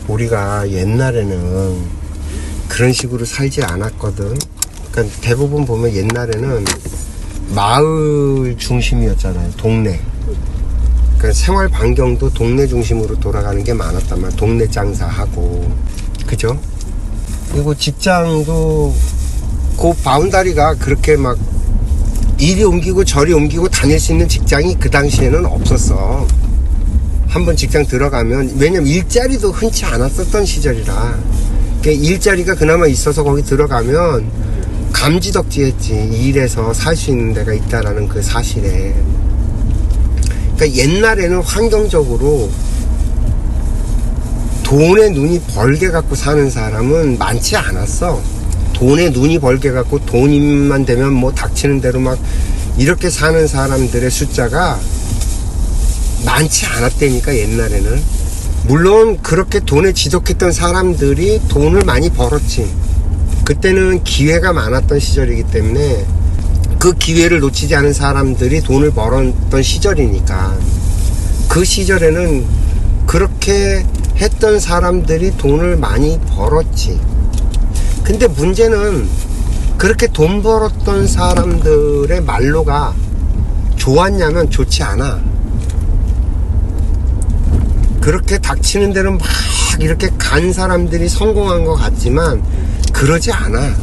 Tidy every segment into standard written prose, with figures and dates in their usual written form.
우리가 옛날에는 그런 식으로 살지 않았거든. 그러니까 대부분 보면 옛날에는 마을 중심이었잖아요. 동네. 그러니까 생활 반경도 동네 중심으로 돌아가는 게 많았단 말이야. 동네 장사하고, 그죠? 그리고 직장도 그 바운다리가 그렇게 막 이리 옮기고 저리 옮기고 다닐 수 있는 직장이 그 당시에는 없었어. 한번 직장 들어가면, 왜냐면 일자리도 흔치 않았었던 시절이라, 일자리가 그나마 있어서 거기 들어가면 감지덕지했지. 일해서 살 수 있는 데가 있다라는 그 사실에. 그러니까 옛날에는 환경적으로 돈에 눈이 벌게 갖고 사는 사람은 많지 않았어. 돈에 눈이 벌게 갖고 돈만 되면 뭐 닥치는 대로 막 이렇게 사는 사람들의 숫자가 많지 않았다니까, 옛날에는. 물론 그렇게 돈에 지독했던 사람들이 돈을 많이 벌었지. 그때는 기회가 많았던 시절이기 때문에 그 기회를 놓치지 않은 사람들이 돈을 벌었던 시절이니까, 그 시절에는 그렇게 했던 사람들이 돈을 많이 벌었지. 근데 문제는 그렇게 돈 벌었던 사람들의 말로가 좋았냐면 좋지 않아. 그렇게 닥치는 대로 막 이렇게 간 사람들이 성공한 것 같지만 그러지 않아.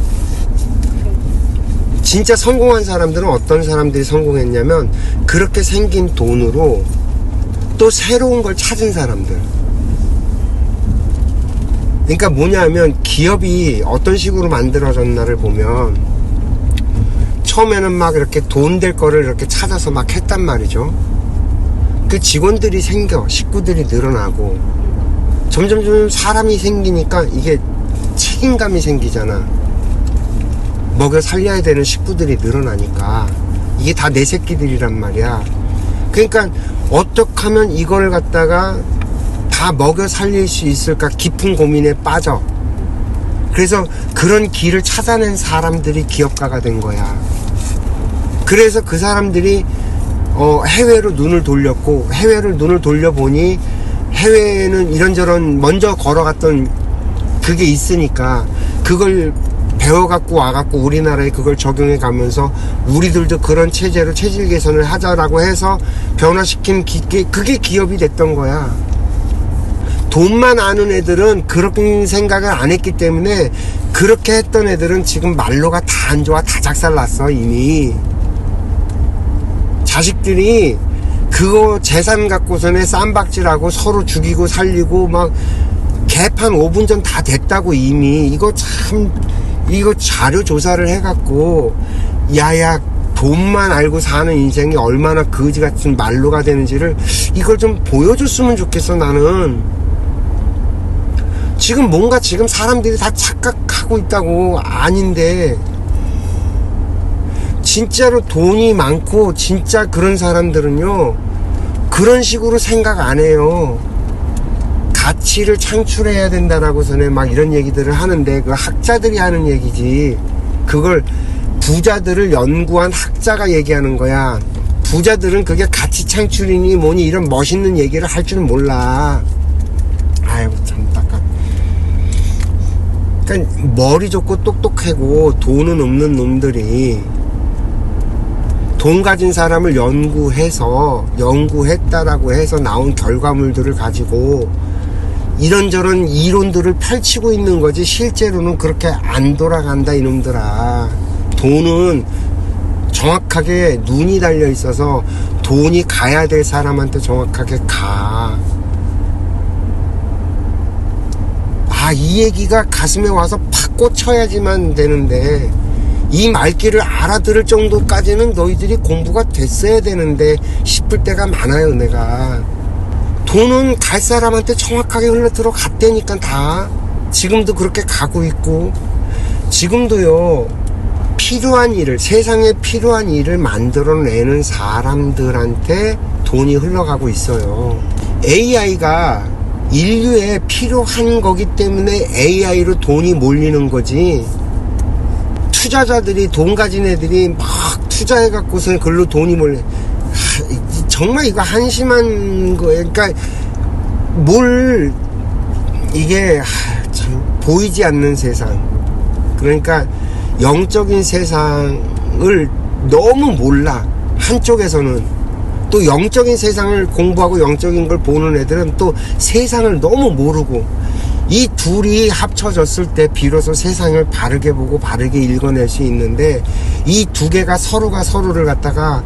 진짜 성공한 사람들은 어떤 사람들이 성공했냐면, 그렇게 생긴 돈으로 또 새로운 걸 찾은 사람들. 그러니까 뭐냐면, 기업이 어떤 식으로 만들어졌나를 보면, 처음에는 막 이렇게 돈 될 거를 이렇게 찾아서 막 했단 말이죠. 그 직원들이 생겨, 식구들이 늘어나고, 점점 사람이 생기니까 이게 책임감이 생기잖아. 먹여 살려야 되는 식구들이 늘어나니까. 이게 다 내 새끼들이란 말이야. 그러니까 어떻게 하면 이걸 갖다가 다 먹여 살릴 수 있을까 깊은 고민에 빠져. 그래서 그런 길을 찾아낸 사람들이 기업가가 된 거야. 그래서 그 사람들이 해외로 눈을 돌렸고, 해외를 눈을 돌려보니 해외에는 이런저런 먼저 걸어갔던 그게 있으니까 그걸 배워갖고 와갖고 우리나라에 그걸 적용해 가면서 우리들도 그런 체제로 체질 개선을 하자라고 해서 변화시킨 그게 기업이 됐던 거야. 돈만 아는 애들은 그런 생각을 안 했기 때문에, 그렇게 했던 애들은 지금 말로가 다 안 좋아. 다 작살났어 이미. 자식들이 그거 재산 갖고서는 쌈박질하고 서로 죽이고 살리고 막 개판 5분 전 다 됐다고 이미. 이거 자료 조사를 해갖고, 야야 돈만 알고 사는 인생이 얼마나 거지같은 말로가 되는지를 이걸 좀 보여줬으면 좋겠어. 나는 지금 뭔가 지금 사람들이 다 착각하고 있다고. 아닌데, 진짜로 돈이 많고 진짜 그런 사람들은요 그런 식으로 생각 안 해요. 가치를 창출해야 된다라고서는 막 이런 얘기들을 하는데, 그 학자들이 하는 얘기지. 그걸 부자들을 연구한 학자가 얘기하는 거야. 부자들은 그게 가치 창출이니 뭐니 이런 멋있는 얘기를 할 줄은 몰라. 아이고 참 딱까. 그러니까 머리 좋고 똑똑하고 돈은 없는 놈들이 돈 가진 사람을 연구했다라고 해서 나온 결과물들을 가지고 이런저런 이론들을 펼치고 있는 거지, 실제로는 그렇게 안 돌아간다 이놈들아. 돈은 정확하게 눈이 달려 있어서 돈이 가야 될 사람한테 정확하게 가. 이 얘기가 가슴에 와서 팍 꽂혀야지만 되는데, 이 말귀를 알아들을 정도까지는 너희들이 공부가 됐어야 되는데 싶을 때가 많아요. 내가 돈은 갈 사람한테 정확하게 흘러 들어갔다니까. 다 지금도 그렇게 가고 있고, 지금도요 필요한 일을, 세상에 필요한 일을 만들어내는 사람들한테 돈이 흘러가고 있어요. AI가 인류에 필요한 거기 때문에 AI로 돈이 몰리는 거지, 투자자들이, 돈 가진 애들이 막 투자해갖고서 글로 돈이 몰래. 정말 이거 한심한 거예요. 그러니까 이게 참 보이지 않는 세상, 그러니까 영적인 세상을 너무 몰라. 한쪽에서는 또 영적인 세상을 공부하고 영적인 걸 보는 애들은 또 세상을 너무 모르고, 이 둘이 합쳐졌을 때 비로소 세상을 바르게 보고 바르게 읽어낼 수 있는데, 이 두 개가 서로가 서로를 갖다가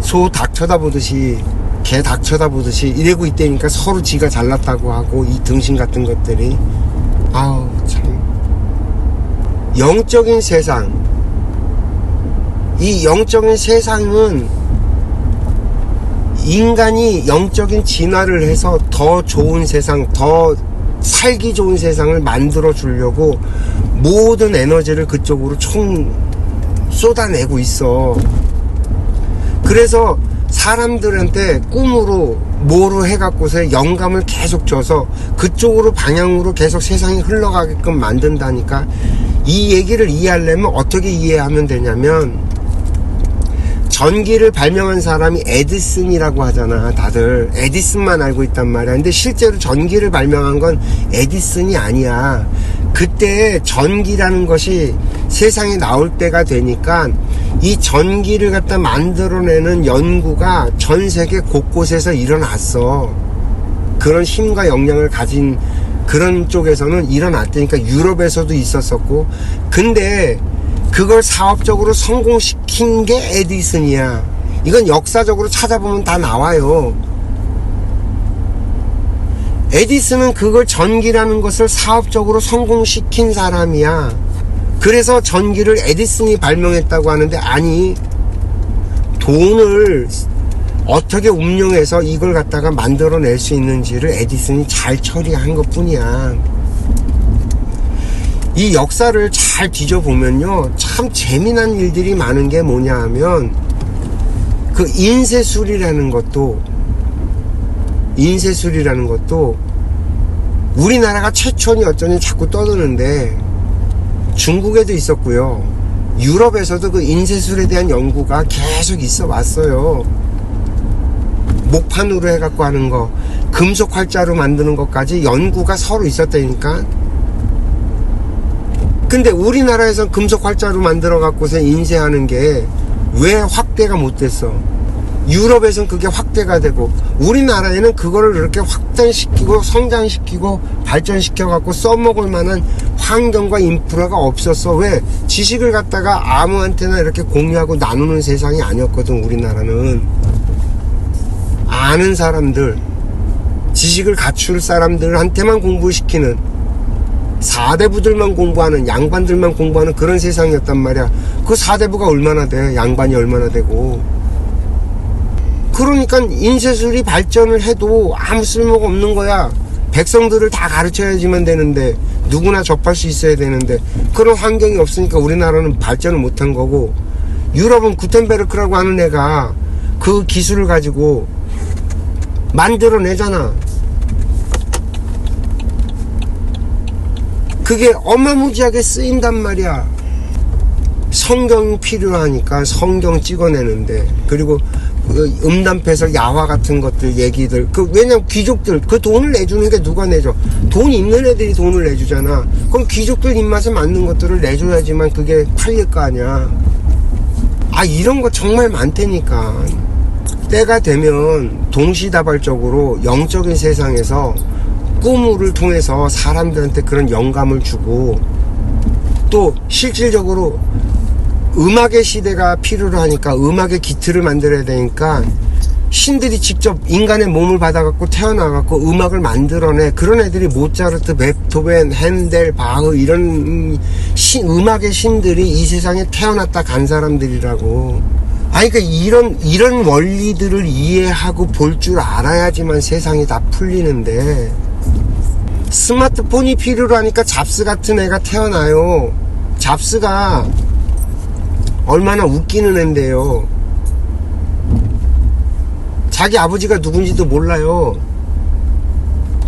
소 닭 쳐다보듯이, 개 닭 쳐다보듯이 이러고 있다니까, 서로 지가 잘났다고 하고, 이 등신 같은 것들이. 아우 참. 영적인 세상, 이 영적인 세상은 인간이 영적인 진화를 해서 더 좋은 세상, 더 살기 좋은 세상을 만들어 주려고 모든 에너지를 그쪽으로 쏟아내고 있어. 그래서 사람들한테 꿈으로 뭐로 해갖고서 영감을 계속 줘서 그쪽으로 방향으로 계속 세상이 흘러가게끔 만든다니까. 이 얘기를 이해하려면 어떻게 이해하면 되냐면, 전기를 발명한 사람이 에디슨이라고 하잖아. 다들 에디슨만 알고 있단 말이야. 근데 실제로 전기를 발명한 건 에디슨이 아니야. 그때 전기라는 것이 세상에 나올 때가 되니까 이 전기를 갖다 만들어내는 연구가 전 세계 곳곳에서 일어났어. 그런 힘과 역량을 가진 그런 쪽에서는 일어났다니까. 유럽에서도 있었었고. 근데 그걸 사업적으로 성공시킨 게 에디슨이야. 이건 역사적으로 찾아보면 다 나와요. 에디슨은 그걸, 전기라는 것을 사업적으로 성공시킨 사람이야. 그래서 전기를 에디슨이 발명했다고 하는데, 아니, 돈을 어떻게 운용해서 이걸 갖다가 만들어낼 수 있는지를 에디슨이 잘 처리한 것 뿐이야. 이 역사를 잘 뒤져보면요, 참 재미난 일들이 많은 게 뭐냐 하면, 그 인쇄술이라는 것도 우리나라가 최초니 어쩌니 자꾸 떠드는데, 중국에도 있었고요, 유럽에서도 그 인쇄술에 대한 연구가 계속 있어 왔어요. 목판으로 해갖고 하는 거, 금속 활자로 만드는 것까지 연구가 서로 있었다니까. 근데 우리나라에선 금속 활자로 만들어 갖고서 인쇄하는 게 왜 확대가 못 됐어? 유럽에선 그게 확대가 되고, 우리나라에는 그거를 이렇게 확장시키고 성장시키고 발전시켜 갖고 써먹을 만한 환경과 인프라가 없었어. 왜? 지식을 갖다가 아무한테나 이렇게 공유하고 나누는 세상이 아니었거든. 우리나라는 아는 사람들, 지식을 갖출 사람들한테만 공부시키는, 4대부들만 공부하는, 양반들만 공부하는 그런 세상이었단 말이야. 그 4대부가 얼마나 돼? 양반이 얼마나 되고. 그러니까 인쇄술이 발전을 해도 아무 쓸모가 없는 거야. 백성들을 다 가르쳐야지만 되는데, 누구나 접할 수 있어야 되는데, 그런 환경이 없으니까 우리나라는 발전을 못한 거고, 유럽은 구텐베르크라고 하는 애가 그 기술을 가지고 만들어내잖아. 그게 어마무지하게 쓰인단 말이야. 성경이 필요하니까 성경 찍어내는데, 그리고 음담패설, 야화 같은 것들, 얘기들, 왜냐면 귀족들, 그 돈을 내주는 게 누가 내줘? 돈 있는 애들이 돈을 내주잖아. 그럼 귀족들 입맛에 맞는 것들을 내줘야지만 그게 팔릴 거 아니야. 이런 거 정말 많다니까. 때가 되면 동시다발적으로 영적인 세상에서 꿈을 통해서 사람들한테 그런 영감을 주고, 또 실질적으로 음악의 시대가 필요로 하니까 음악의 기틀을 만들어야 되니까 신들이 직접 인간의 몸을 받아갖고 태어나갖고 음악을 만들어내. 그런 애들이 모차르트, 베토벤, 핸델, 바흐, 이런 음악의 신들이 이 세상에 태어났다 간 사람들이라고. 그러니까 이런 원리들을 이해하고 볼 줄 알아야지만 세상이 다 풀리는데, 스마트폰이 필요로 하니까 잡스 같은 애가 태어나요. 잡스가 얼마나 웃기는 애인데요. 자기 아버지가 누군지도 몰라요.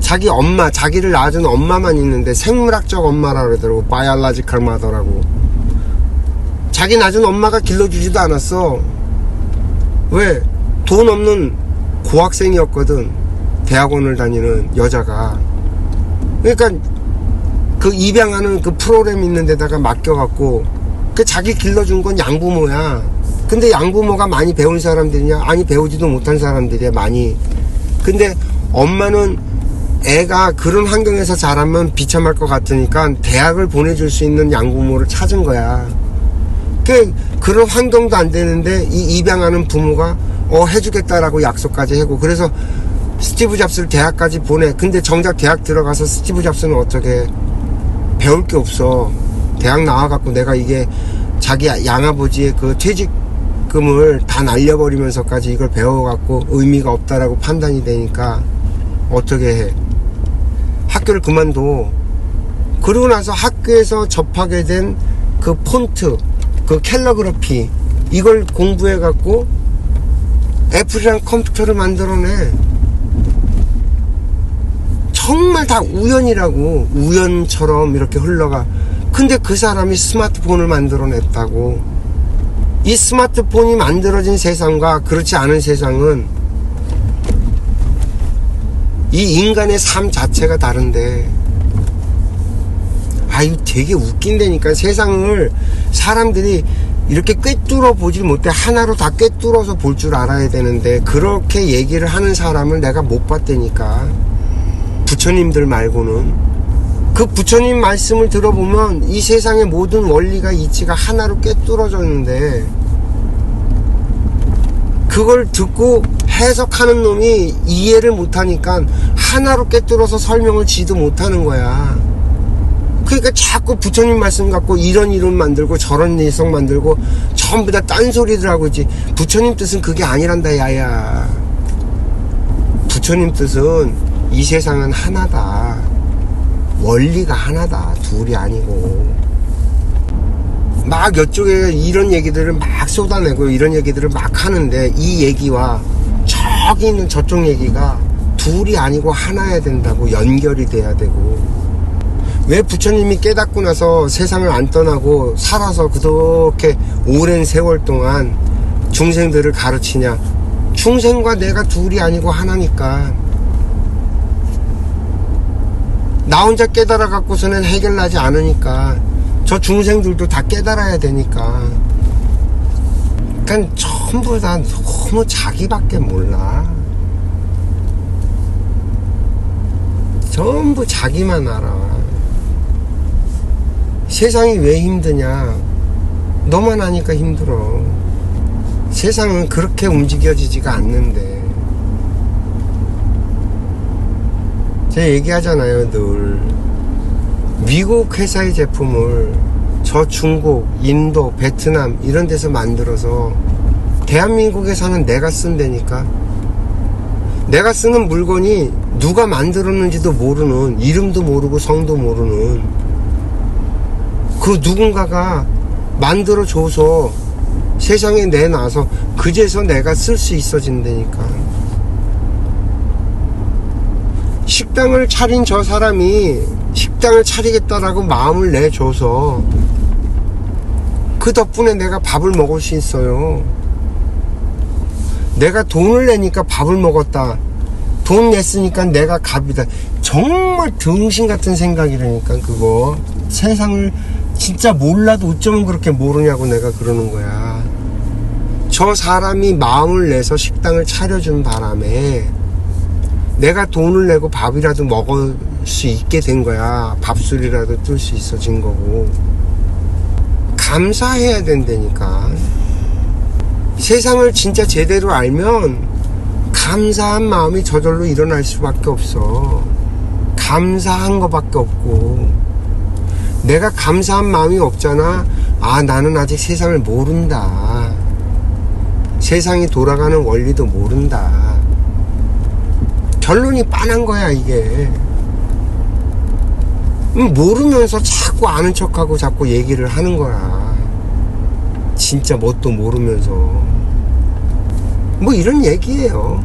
자기 엄마, 자기를 낳아준 엄마만 있는데, 생물학적 엄마라 그러더라고. 바이올로지컬 마더라고. 자기 낳은 엄마가 길러주지도 않았어. 왜? 돈 없는 고학생이었거든. 대학원을 다니는 여자가. 그러니까 그 입양하는 그 프로그램 있는 데다가 맡겨갖고 그 자기 길러준 건 양부모야. 근데 양부모가 많이 배운 사람들이냐? 아니, 배우지도 못한 사람들이야, 많이. 근데 엄마는 애가 그런 환경에서 자라면 비참할 것 같으니까 대학을 보내줄 수 있는 양부모를 찾은 거야. 그런 환경도 안 되는데 이 입양하는 부모가 해주겠다라고 약속까지 하고, 그래서 스티브 잡스를 대학까지 보내. 근데 정작 대학 들어가서 스티브 잡스는 어떻게 배울 게 없어. 대학 나와갖고 내가 이게 자기 양아버지의 그 퇴직금을 다 날려버리면서까지 이걸 배워갖고 의미가 없다라고 판단이 되니까 어떻게 해. 학교를 그만둬. 그러고 나서 학교에서 접하게 된 그 폰트, 그 캘러그래피, 이걸 공부해갖고 애플이랑 컴퓨터를 만들어내. 정말 다 우연이라고. 우연처럼 이렇게 흘러가. 근데 그 사람이 스마트폰을 만들어냈다고. 이 스마트폰이 만들어진 세상과 그렇지 않은 세상은 이 인간의 삶 자체가 다른데, 이거 되게 웃긴다니까. 세상을 사람들이 이렇게 꿰뚫어 보질 못해. 하나로 다 꿰뚫어서 볼 줄 알아야 되는데, 그렇게 얘기를 하는 사람을 내가 못 봤다니까. 부처님들 말고는. 그 부처님 말씀을 들어보면 이 세상의 모든 원리가 이치가 하나로 꿰뚫어졌는데, 그걸 듣고 해석하는 놈이 이해를 못하니까 하나로 꿰뚫어서 설명을 지도 못하는 거야. 그러니까 자꾸 부처님 말씀 갖고 이런 이론 만들고 저런 이성 만들고 전부 다 딴소리들 하고 있지. 부처님 뜻은 그게 아니란다, 야야. 부처님 뜻은 이 세상은 하나다. 원리가 하나다. 둘이 아니고. 막 이쪽에 이런 얘기들을 막 쏟아내고 이런 얘기들을 막 하는데, 이 얘기와 저기 있는 저쪽 얘기가 둘이 아니고 하나여야 된다고. 연결이 돼야 되고. 왜 부처님이 깨닫고 나서 세상을 안 떠나고 살아서 그렇게 오랜 세월 동안 중생들을 가르치냐? 중생과 내가 둘이 아니고 하나니까. 나 혼자 깨달아 갖고서는 해결나지 않으니까 저 중생들도 다 깨달아야 되니까. 그러니까 전부 다 너무 자기밖에 몰라. 전부 자기만 알아. 세상이 왜 힘드냐? 너만 하니까 힘들어. 세상은 그렇게 움직여지지가 않는데. 제가 얘기하잖아요, 늘. 미국 회사의 제품을 저 중국, 인도, 베트남 이런 데서 만들어서 대한민국에서는 내가 쓴다니까. 내가 쓰는 물건이 누가 만들었는지도 모르는, 이름도 모르고 성도 모르는 그 누군가가 만들어줘서 세상에 내놔서 그제서 내가 쓸 수 있어진다니까. 식당을 차린 저 사람이 식당을 차리겠다라고 마음을 내줘서 그 덕분에 내가 밥을 먹을 수 있어요. 내가 돈을 내니까 밥을 먹었다. 돈 냈으니까 내가 갑이다. 정말 등신 같은 생각이라니까, 그거. 세상을 진짜 몰라도 어쩌면 그렇게 모르냐고 내가 그러는 거야. 저 사람이 마음을 내서 식당을 차려준 바람에 내가 돈을 내고 밥이라도 먹을 수 있게 된 거야. 밥술이라도 뜰 수 있어진 거고. 감사해야 된다니까. 세상을 진짜 제대로 알면 감사한 마음이 저절로 일어날 수밖에 없어. 감사한 것밖에 없고. 내가 감사한 마음이 없잖아. 나는 아직 세상을 모른다. 세상이 돌아가는 원리도 모른다. 결론이 빤한 거야, 이게. 모르면서 자꾸 아는 척하고 자꾸 얘기를 하는 거야. 진짜 뭣도 모르면서. 뭐 이런 얘기예요.